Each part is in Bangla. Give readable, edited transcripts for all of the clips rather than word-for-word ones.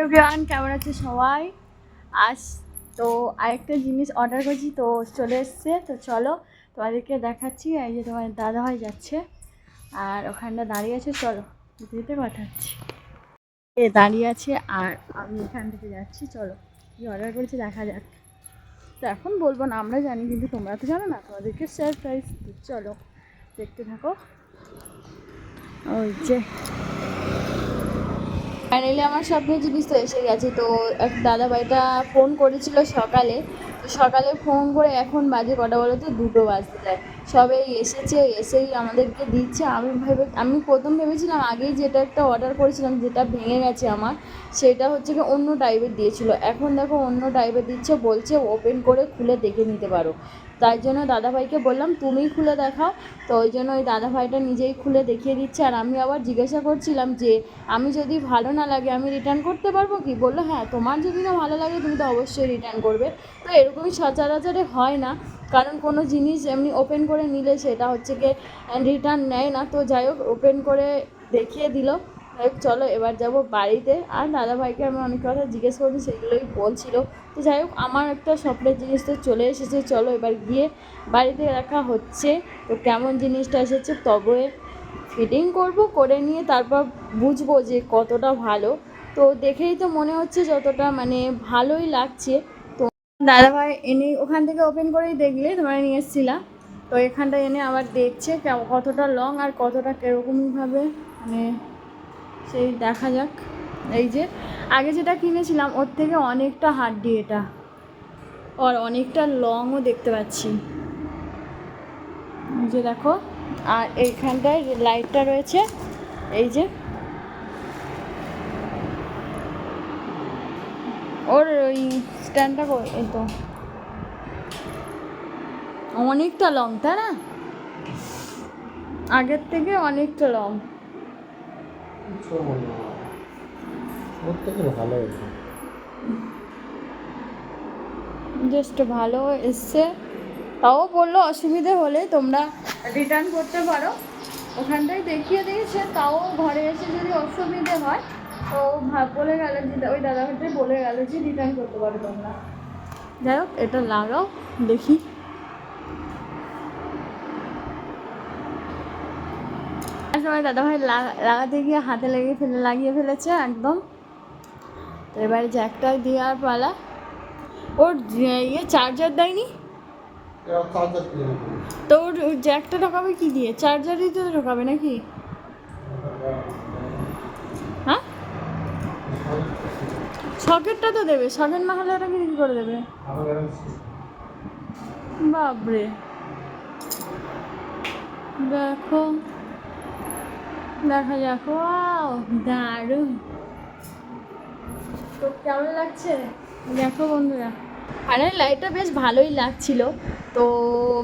এভরিওয়ান, কেমন আছে সবাই? আজ তো আরেকটা জিনিস অর্ডার করছি, তো চলে এসছে। তো চলো তোমাদেরকে দেখাচ্ছি। এই যে তোমার দাদাভাই যাচ্ছে আর ওখানটা দাঁড়িয়ে আছে। চলো যেতে পাঠাচ্ছি, এ দাঁড়িয়ে আছে আর আমি এখান থেকে যাচ্ছি। চলো কি অর্ডার করেছি দেখা যাক। তো এখন বলবো না, আমরা জানি, কিন্তু তোমরা তো জানো না, তোমাদেরকে সারপ্রাইজ। চলো দেখতে থাকো। ওই যে ফাইনালি আমার স্বপ্নের জিনিস তো এসে গেছে। তো এক দাদাভাইটা ফোন করেছিল সকালে। তো সকালে ফোন করে এখন বাজে কটা বলো তো, 2টো বাজতে যায়। সবে এসেছে, এসেই আমাদেরকে দিচ্ছে। আমি প্রথম ভেবেছিলাম আগেই যেটা একটা অর্ডার করেছিলাম, যেটা ভেঙে গেছে আমার, সেটা হচ্ছে কি অন্য টাইপের দিয়েছিল। এখন দেখো অন্য টাইপের দিচ্ছে, বলছে ওপেন করে খুলে দেখে নিতে পারো। তাই জন্য দাদাভাইকে বললাম তুমিই খুলে দেখাও। তো ওই জন্য ওই দাদাভাইটা নিজেই খুলে দেখিয়ে দিচ্ছে। আর আমি আবার জিজ্ঞাসা করছিলাম যে আমি যদি ভালো না লাগে আমি রিটার্ন করতে পারবো কি? বললো হ্যাঁ, তোমার যদি না ভালো লাগে তুমি তো অবশ্যই রিটার্ন করবে। তো এরকমই সচরাচরে হয় না, কারণ কোনো জিনিস এমনি ওপেন করে নিলে সেটা হচ্ছে গিয়ে রিটার্ন নেয় না। তো যাই হোক, ওপেন করে দেখিয়ে দিল। চলো এবার যাব বাড়িতে। আর দাদাভাইকে আমি অনেক কথা জিজ্ঞেস করি, সেগুলোই বলছিল। তো যাই হোক, আমার একটা স্বপ্নের জিনিস তো চলে এসেছে। চলো এবার গিয়ে বাড়িতে রাখা হচ্ছে। তো কেমন জিনিসটা এসেছে তবে ফিটিং করব, করে নিয়ে তারপর বুঝবো যে কতটা ভালো। তো দেখেই তো মনে হচ্ছে যতটা মানে ভালোই লাগছে। তো দাদাভাই এনে ওখান থেকে ওপেন করেই দেখলে তোমরা নিয়ে এসেছিলাম। তো এখানটা এনে আবার দেখছে কতটা লং আর কতটা কীরকমভাবে মানে সেই দেখা যাক। এই যে আগে যেটা কিনেছিলাম ওর থেকে অনেকটা হাড্ডি এটা, আর অনেকটা লংও দেখতে পাচ্ছি। এই যে দেখো, আর এইখানটায় লাইটটা রয়েছে। এই যে ওর ওই স্ট্যান্ডটা এই তো অনেকটা লং, তাই না? আগের থেকে অনেকটা লং। জাস্ট ভালো এসছে। তাও বললো অসুবিধে হলে তোমরা রিটার্ন করতে পারো। ওখানটায় দেখিয়ে দিয়েছে, তাও ঘরে এসে যদি অসুবিধে হয় তো বলে গেল যে ওই দাদাভাইটাই বলে গেল যে রিটার্ন করতে পারো তোমরা। যাই হোক, এটা লাগাও দেখি। সময় দাদাভাই লাগাতে গিয়ে হাতে লাগিয়ে ফেলেছে একদম। তো এবারে জ্যাকটা দেওয়ার পালা। ওর ইয়ে চার্জার দেয়নি তো, ওর জ্যাকটা ঢোকাবে কি দিয়ে? চার্জারই তো ঢোকাবে নাকি? হ্যাঁ, সকেটটা তো দেবে, সকেট না হলে ওটা কি করে দেবে? বাপরে, দেখো দেখা যাক। ওয়াও, দারুণ। তো কেমন লাগছে দেখো বন্ধুরা। ফাইনাল লাইটটা বেশ ভালোই লাগছিল। তো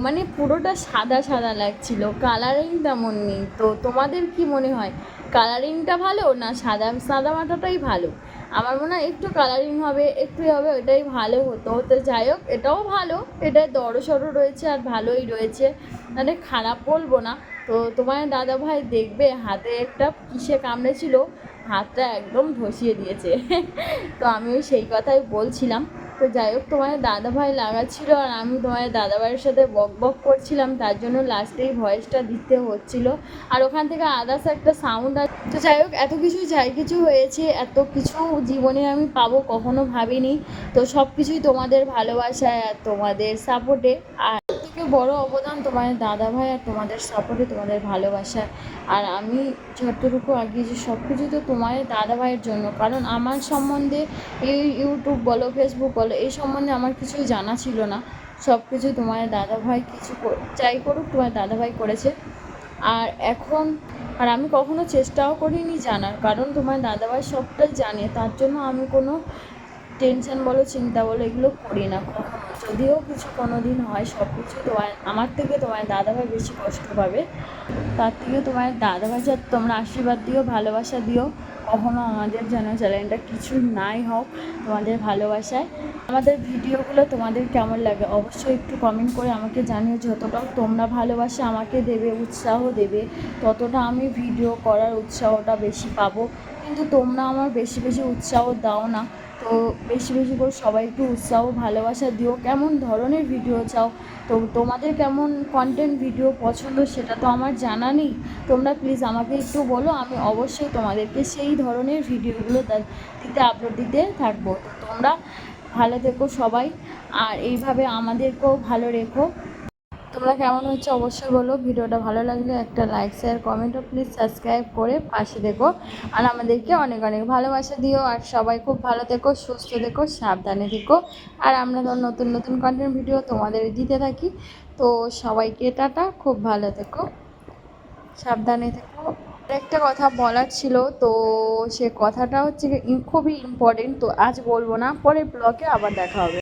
মানে পুরোটা সাদা সাদা লাগছিল, কালারিং তেমন নেই। তো তোমাদের কি মনে হয়, কালারিংটা ভালো না সাদা সাদা মাটাটাই ভালো? আমার মনে হয় একটু কালারিং হবে, একটু হবে, ওইটাই ভালো হতো। তো যাই হোক, এটাও ভালো, এটা দড় সড়ো রয়েছে আর ভালোই রয়েছে, মানে খারাপ বলবো না। তো তোমার দাদাভাই দেখবে হাতে একটা কিসে কামড়েছিল, হাতটা একদম ধসিয়ে দিয়েছে। তো আমিও সেই কথাই বলছিলাম। তো যাই হোক, তোমার দাদাভাই লাগাচ্ছিল আর আমি তোমার দাদাভাইয়ের সাথে বক বক করছিলাম, তার জন্য লাস্টেই ভয়েসটা দিতে হচ্ছিল। আর ওখান থেকে আদার্স একটা সাউন্ড আছে। তো যাই হোক, এত কিছু যাই কিছু হয়েছে, এত কিছু জীবনে আমি পাবো কখনো ভাবিনি। তো সব কিছুই তোমাদের ভালোবাসায় আর তোমাদের সাপোর্টে। আর থেকে বড় অবদান তোমার দাদাভাই আর তোমাদের সাপোর্টে, তোমাদের ভালোবাসা। আর আমি যতটুকু আগিয়েছি সব কিছু তো তোমার দাদাভাইয়ের জন্য। কারণ আমার সম্বন্ধে এই ইউটিউব বলো, ফেসবুক বলো, এই সম্বন্ধে আমার কিছুই জানা ছিল না। সব কিছু তোমার দাদাভাই কিছু যাই করুক তোমার দাদাভাই করেছে। আর এখন আর আমি কখনো চেষ্টাও করিনি জানার, কারণ তোমার দাদাভাই সবটাই জানে। তার জন্য আমি কোনো টেনশন বলো, চিন্তা বলো, এগুলো করি না কখনো। যদিও কিছু কোনো দিন হয়, সব কিছু তোমার আমার থেকে তোমার দাদাভাই বেশি কষ্ট পাবে। তার থেকে তোমার দাদাভাই যা তোমরা আশীর্বাদ দিও, ভালোবাসা দিও। কখনো আমাদের যেন চ্যানেলটা কিছু নাই হোক তোমাদের ভালোবাসায়। আমাদের ভিডিওগুলো তোমাদের কেমন লাগে অবশ্যই একটু কমেন্ট করে আমাকে জানিও। যতটা তোমরা ভালোবাসা আমাকে দেবে, উৎসাহ দেবে, ততটা আমি ভিডিও করার উৎসাহটা বেশি পাবো। কিন্তু তোমরা আমার বেশি বেশি উৎসাহ দাও না। তো বেশি বেশি করে সবাই একটু উৎসাহ ভালোবাসা দিও। কেমন ধরনের ভিডিও চাও, তো তোমাদের কেমন কন্টেন্ট ভিডিও পছন্দ সেটা তো আমার জানা নেই। তোমরা প্লিজ আমাকে একটু বলো, আমি অবশ্যই তোমাদেরকে সেই ধরনের ভিডিওগুলো আপলোড দিতে থাকবো। তো তোমরা ভালো থেকো সবাই, আর এইভাবে আমাদেরকেও ভালো রেখো। তোমরা কেমন হচ্ছে অবশ্যই বলো। ভিডিওটা ভালো লাগলে একটা লাইক শেয়ার কমেন্ট ও প্লিজ সাবস্ক্রাইব করে পাশে দেখো, আর আমাদেরকে অনেক অনেক ভালোবাসা দিও। আর সবাই খুব ভালো থেকো, সুস্থ থেকো, সাবধানে থেকো। আর আমরা তো নতুন নতুন কন্টেন্ট ভিডিও তোমাদের দিতে থাকি। তো সবাইকে টাটা, খুব ভালো থেকো, সাবধানে থেকো। একটা কথা বলার ছিল, তো সে কথাটা হচ্ছে খুবই ইম্পর্টেন্ট, তো আজ বলবো না, পরে ব্লগে আবার দেখা হবে।